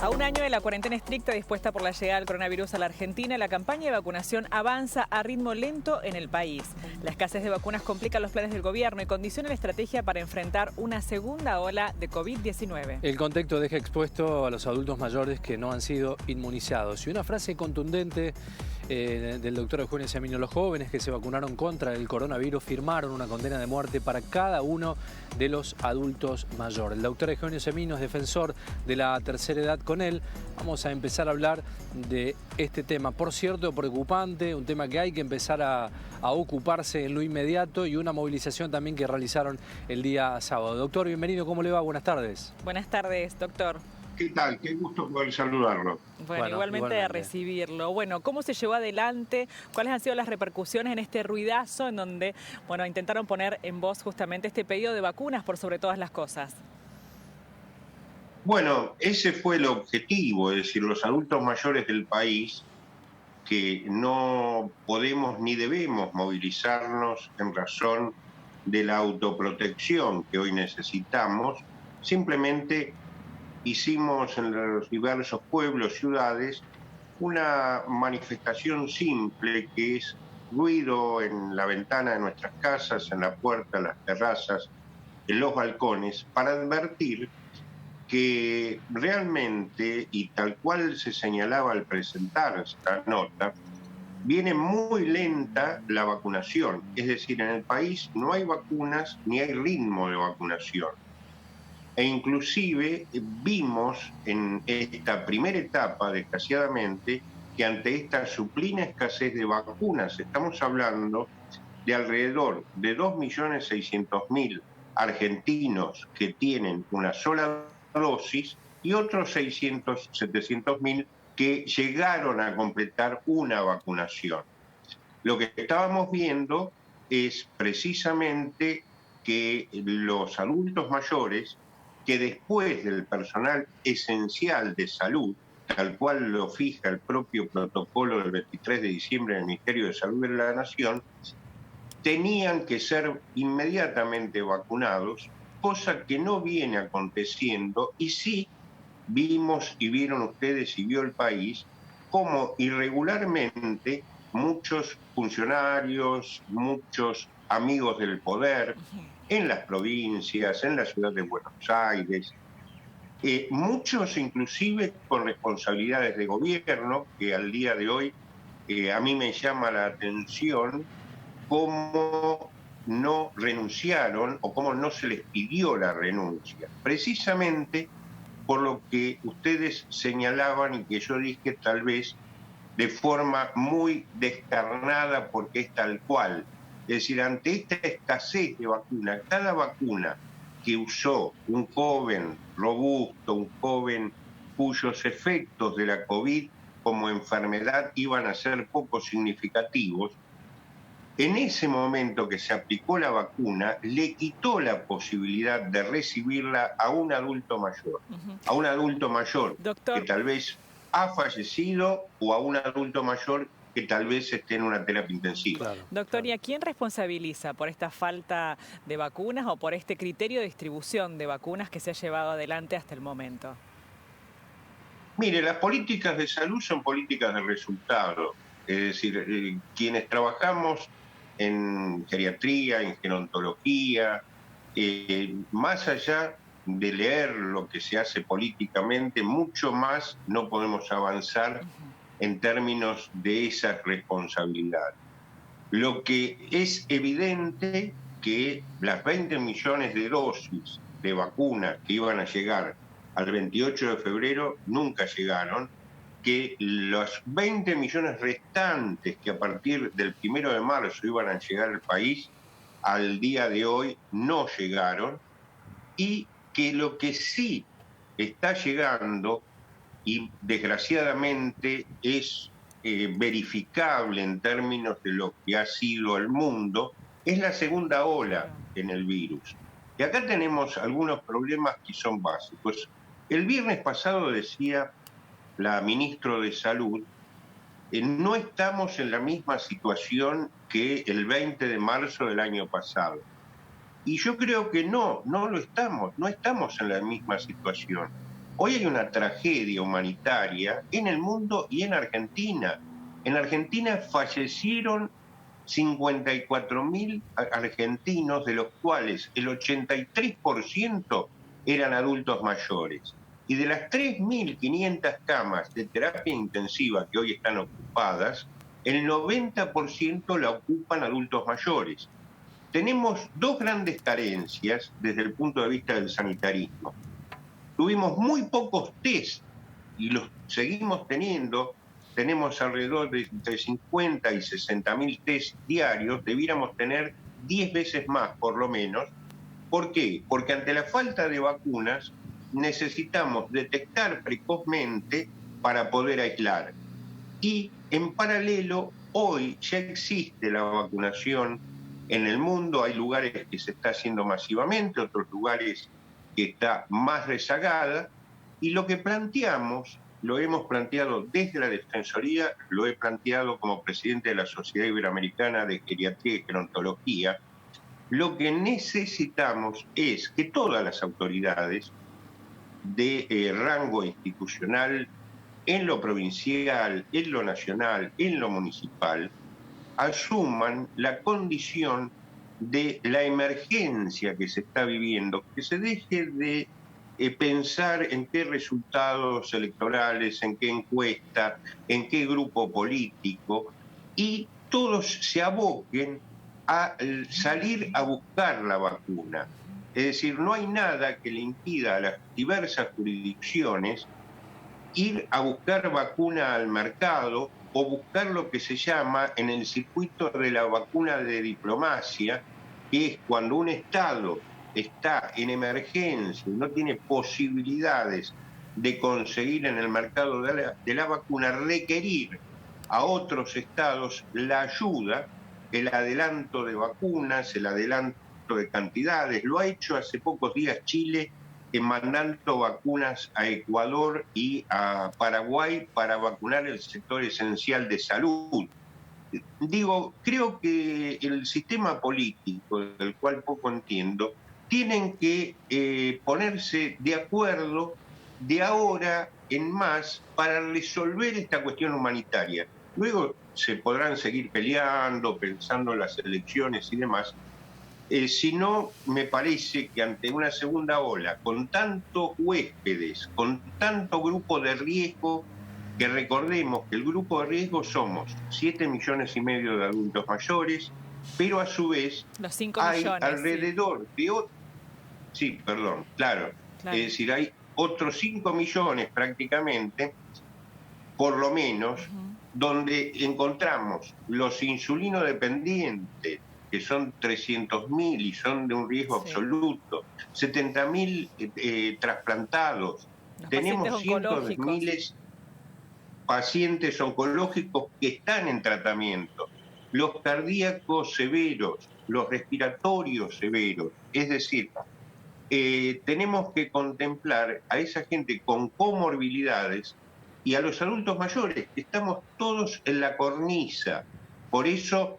A un año de la cuarentena estricta dispuesta por la llegada del coronavirus a la Argentina, la campaña de vacunación avanza a ritmo lento en el país. La escasez de vacunas complica los planes del gobierno y condiciona la estrategia para enfrentar una segunda ola de COVID-19. El contexto deja expuesto a los adultos mayores que no han sido inmunizados. Y una frase contundente del doctor Eugenio Semino: los jóvenes que se vacunaron contra el coronavirus firmaron una condena de muerte para cada uno de los adultos mayores. El doctor Eugenio Semino es defensor de la tercera edad. Con él vamos a empezar a hablar de este tema, por cierto, preocupante, un tema que hay que empezar a ocuparse en lo inmediato, y una movilización también que realizaron el día sábado. Doctor, bienvenido, ¿cómo le va? Buenas tardes. Buenas tardes, doctor. ¿Qué tal? Qué gusto poder saludarlo. Bueno, igualmente de recibirlo. Bueno, ¿cómo se llevó adelante? ¿Cuáles han sido las repercusiones en este ruidazo en donde, bueno, intentaron poner en voz justamente este pedido de vacunas por sobre todas las cosas? Bueno, ese fue el objetivo, es decir, los adultos mayores del país, que no podemos ni debemos movilizarnos en razón de la autoprotección que hoy necesitamos. Simplemente hicimos en los diversos pueblos, ciudades, una manifestación simple que es ruido en la ventana de nuestras casas, en la puerta, en las terrazas, en los balcones, para advertir que realmente, y tal cual se señalaba al presentar esta nota, viene muy lenta la vacunación. Es decir, en el país no hay vacunas ni hay ritmo de vacunación. E inclusive vimos en esta primera etapa, desgraciadamente, que ante esta suplina escasez de vacunas, estamos hablando de alrededor de 2.600.000 argentinos que tienen una sola dosis y otros 700.000 que llegaron a completar una vacunación. Lo que estábamos viendo es precisamente que los adultos mayores, que después del personal esencial de salud, tal cual lo fija el propio protocolo del 23 de diciembre del Ministerio de Salud de la Nación, tenían que ser inmediatamente vacunados, cosa que no viene aconteciendo, y sí vimos y vieron ustedes y vio el país cómo irregularmente muchos funcionarios, muchos amigos del poder, en las provincias, en la ciudad de Buenos Aires, muchos inclusive con responsabilidades de gobierno, que al día de hoy a mí me llama la atención cómo no renunciaron o cómo no se les pidió la renuncia, precisamente por lo que ustedes señalaban y que yo dije tal vez de forma muy descarnada, porque es tal cual. Es decir, ante esta escasez de vacuna, cada vacuna que usó un joven robusto, un joven cuyos efectos de la COVID como enfermedad iban a ser poco significativos, en ese momento que se aplicó la vacuna, le quitó la posibilidad de recibirla a un adulto mayor, a un adulto mayor Doctor, que tal vez ha fallecido o a un adulto mayor que tal vez esté en una terapia intensiva. Claro, doctor, ¿y a quién responsabiliza por esta falta de vacunas o por este criterio de distribución de vacunas que se ha llevado adelante hasta el momento? Mire, las políticas de salud son políticas de resultado. Es decir, quienes trabajamos en geriatría, en gerontología, más allá de leer lo que se hace políticamente, mucho más no podemos avanzar en términos de esa responsabilidad. Lo que es evidente que las 20 millones de dosis de vacuna que iban a llegar al 28 de febrero nunca llegaron, que los 20 millones restantes que a partir del 1 de marzo iban a llegar al país, al día de hoy no llegaron, y que lo que sí está llegando, y desgraciadamente es verificable en términos de lo que ha sido el mundo, es la segunda ola en el virus. Y acá tenemos algunos problemas que son básicos. El viernes pasado decía la ministra de Salud, no estamos en la misma situación que el 20 de marzo del año pasado. Y yo creo que no lo estamos, no estamos en la misma situación. Hoy hay una tragedia humanitaria en el mundo y en Argentina. En Argentina fallecieron 54.000 argentinos, de los cuales el 83% eran adultos mayores. Y de las 3.500 camas de terapia intensiva que hoy están ocupadas, el 90% la ocupan adultos mayores. Tenemos dos grandes carencias desde el punto de vista del sanitarismo. Tuvimos muy pocos test y los seguimos teniendo. Tenemos alrededor de entre 50 y 60.000 test diarios. Debiéramos tener 10 veces más, por lo menos. ¿Por qué? Porque ante la falta de vacunas necesitamos detectar precozmente para poder aislar. Y en paralelo, hoy ya existe la vacunación en el mundo. Hay lugares que se está haciendo masivamente, otros lugares que está más rezagada, y lo que planteamos, lo hemos planteado desde la Defensoría, lo he planteado como presidente de la Sociedad Iberoamericana de Geriatría y Gerontología. Lo que necesitamos es que todas las autoridades de rango institucional, en lo provincial, en lo nacional, en lo municipal, asuman la condición de la emergencia que se está viviendo, que se deje de pensar en qué resultados electorales, en qué encuesta, en qué grupo político, y todos se aboquen a salir a buscar la vacuna. Es decir, no hay nada que le impida a las diversas jurisdicciones ir a buscar vacuna al mercado o buscar lo que se llama en el circuito de la vacuna de diplomacia, que es cuando un Estado está en emergencia y no tiene posibilidades de conseguir en el mercado de la vacuna, requerir a otros estados la ayuda, el adelanto de vacunas, el adelanto de cantidades. Lo ha hecho hace pocos días Chile, mandando vacunas a Ecuador y a Paraguay para vacunar el sector esencial de salud. Digo, creo que el sistema político, del cual poco entiendo, tienen que ponerse de acuerdo de ahora en más para resolver esta cuestión humanitaria. Luego se podrán seguir peleando, pensando en las elecciones y demás. Si no, me parece que ante una segunda ola, con tantos huéspedes, con tanto grupo de riesgo, que recordemos que el grupo de riesgo somos 7,5 millones de adultos mayores, pero a su vez los 5 hay millones, alrededor de... Sí, perdón, claro. Es decir, hay otros 5 millones prácticamente, por lo menos, donde encontramos los insulinodependientes, que son 300.000 y son de un riesgo absoluto, 70.000 trasplantados, tenemos cientos de miles pacientes oncológicos que están en tratamiento, los cardíacos severos, los respiratorios severos, es decir, tenemos que contemplar a esa gente con comorbilidades y a los adultos mayores, que estamos todos en la cornisa. Por eso,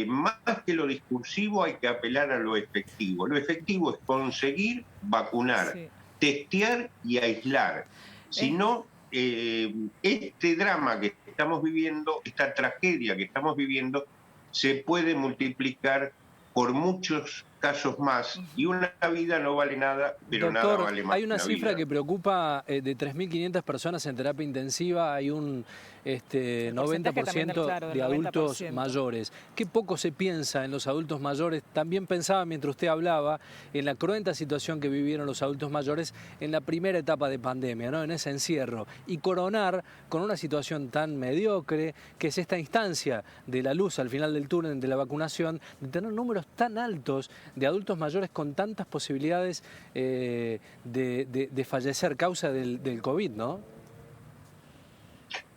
más que lo discursivo, hay que apelar a lo efectivo. Lo efectivo es conseguir vacunar, testear y aislar. Si no, este drama que estamos viviendo, esta tragedia que estamos viviendo, se puede multiplicar por muchos casos más, y una vida no vale nada, pero Doctor, nada vale más. Hay una cifra vida que preocupa de 3.500 personas en terapia intensiva, hay un 90% de adultos 90%. mayores. Qué poco se piensa en los adultos mayores. También pensaba, mientras usted hablaba, en la cruenta situación que vivieron los adultos mayores en la primera etapa de pandemia, ¿no? En ese encierro. Y coronar con una situación tan mediocre, que es esta instancia de la luz al final del túnel de la vacunación, de tener números tan altos de adultos mayores con tantas posibilidades de fallecer causa del COVID, ¿no?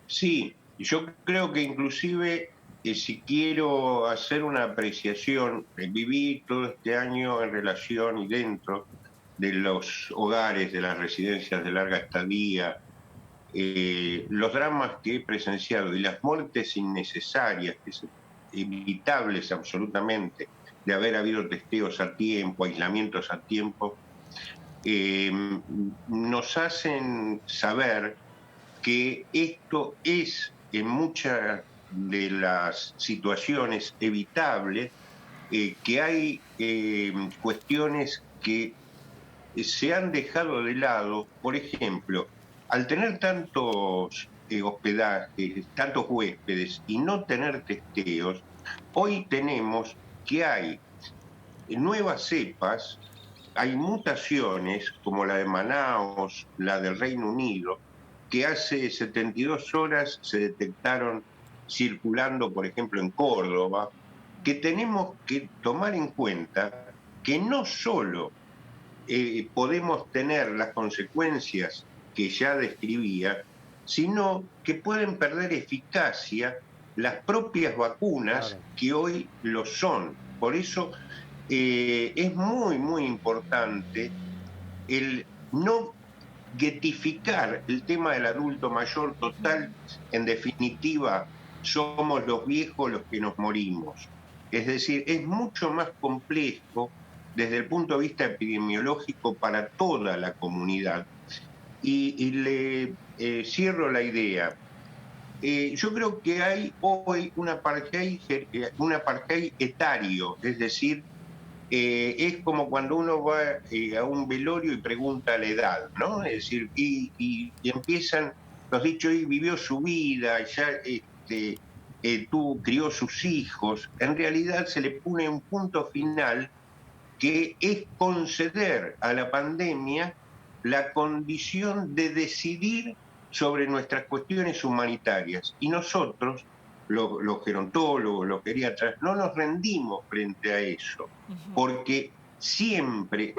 Sí, yo creo que inclusive, si quiero hacer una apreciación, viví todo este año en relación y dentro de los hogares, de las residencias de larga estadía, los dramas que he presenciado y las muertes innecesarias, que son evitables absolutamente, de haber habido testeos a tiempo, aislamientos a tiempo, nos hacen saber que esto es en muchas de las situaciones evitable, que hay cuestiones que se han dejado de lado. Por ejemplo, al tener tantos hospedajes, tantos huéspedes y no tener testeos, hoy tenemos que hay nuevas cepas, hay mutaciones como la de Manaos, la del Reino Unido, que hace 72 horas se detectaron circulando, por ejemplo, en Córdoba, que tenemos que tomar en cuenta que no solo podemos tener las consecuencias que ya describía, sino que pueden perder eficacia las propias vacunas, claro, que hoy lo son. Por eso es muy, muy importante el no guetificar el tema del adulto mayor. Total, en definitiva, somos los viejos los que nos morimos. Es decir, es mucho más complejo desde el punto de vista epidemiológico para toda la comunidad. Y le cierro la idea. Yo creo que hay hoy un apartheid etario, es decir, es como cuando uno va a un velorio y pregunta la edad, ¿no? Es decir, y empiezan los dichos, y vivió su vida, ya crió sus hijos. En realidad se le pone un punto final, que es conceder a la pandemia la condición de decidir sobre nuestras cuestiones humanitarias. Y nosotros, los gerontólogos, los geriatras, no nos rendimos frente a eso, porque siempre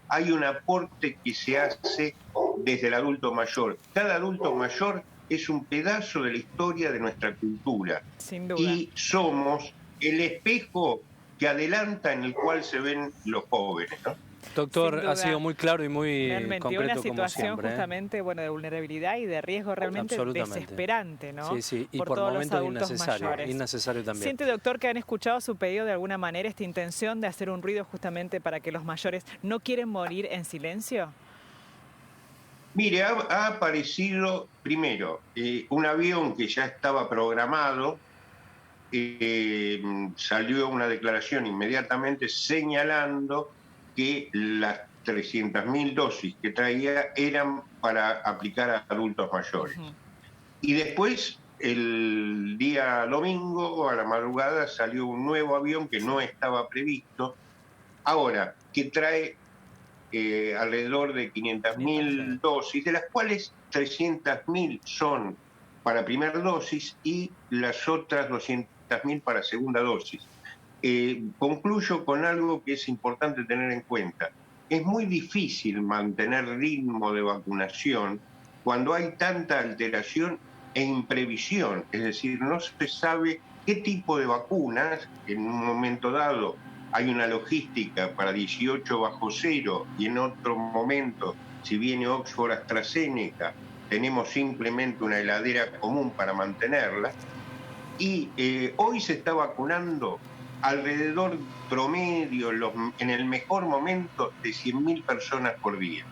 hay un aporte que se hace desde el adulto mayor. Cada adulto mayor es un pedazo de la historia de nuestra cultura. Sin duda. Y somos el espejo que adelanta en el cual se ven los jóvenes, ¿no? Doctor, ha sido muy claro y muy realmente concreto, una situación como siempre, justamente, bueno, de vulnerabilidad y de riesgo realmente desesperante, ¿no? Sí, sí, y por todos momentos los adultos mayores. Innecesario también. ¿Siente, doctor, que han escuchado su pedido de alguna manera, esta intención de hacer un ruido justamente para que los mayores no quieren morir en silencio? Mire, ha aparecido primero un avión que ya estaba programado. Salió una declaración inmediatamente señalando que las 300.000 dosis que traía eran para aplicar a adultos mayores. Y después, el día domingo, a la madrugada, salió un nuevo avión que no estaba previsto, ahora, que trae alrededor de 500.000 dosis, de las cuales 300.000 son para primera dosis y las otras 200.000 para segunda dosis. Concluyo con algo que es importante tener en cuenta. Es muy difícil mantener ritmo de vacunación cuando hay tanta alteración e imprevisión, es decir, no se sabe qué tipo de vacunas. En un momento dado hay una logística para 18 bajo cero y en otro momento, si viene Oxford AstraZeneca, tenemos simplemente una heladera común para mantenerla. Y hoy se está vacunando alrededor promedio, en el mejor momento, de 100.000 personas por día.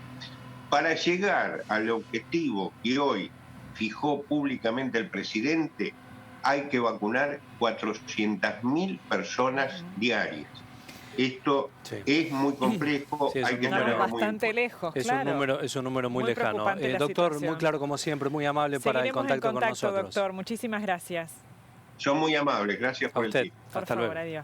Para llegar al objetivo que hoy fijó públicamente el presidente, hay que vacunar 400.000 personas diarias. Esto es muy complejo, hay que tenerlo bastante lejos, claro. Es un número muy lejano. Doctor, muy claro como siempre, muy amable para el contacto con nosotros. Doctor, muchísimas gracias. Son muy amables, gracias por el tiempo. Por favor, adiós.